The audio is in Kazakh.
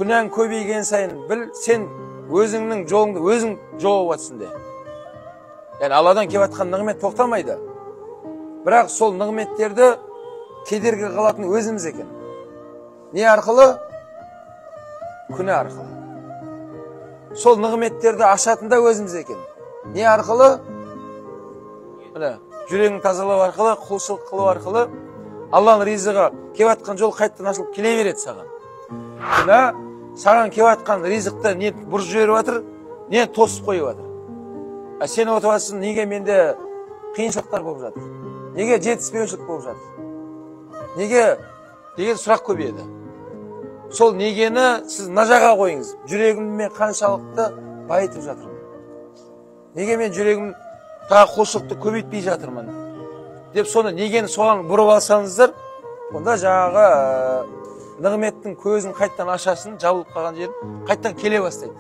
күнәң көбейген сайын біл, сен өзіңнің жолыңды өзің жауып атсың де. Yani Allah'dan келіп атқан нығмет тоқтамайды. Бірақ сол нығметтерді кедергі қылатын өзіміз екен. Не арқылы? Күнә арқылы. Сол нығметтерді ашатын да өзіміз екен. Не арқылы? Жүрегін тазалау арқылы, құлшылық қылу арқылы Алланың ризығы келіп атқан жол қайттан ашылып келе береді саған. Күнә саған келіп атқан ризықты не бұрып жіберіп жатыр, не тосып қойып жатыр. Сен отырып жатсың, неге менде қиыншылықтар болып жатыр? Неге жетіспеушілік болып жатыр? Неге деген сұрақ көбейеді. Сол негені сіз нажаға қойыңыз. Жүрегімді мен қаншалықты байытып жатырмын? Неге мен жүрегім тағы құлшылықты көбейтпей жатырмын? Деп соны негені соған бұрып алсаңыздар, онда жаңағы нығметтің көзін қайттан ашасын, жабылып қалған жерін қайттан келе бастайды.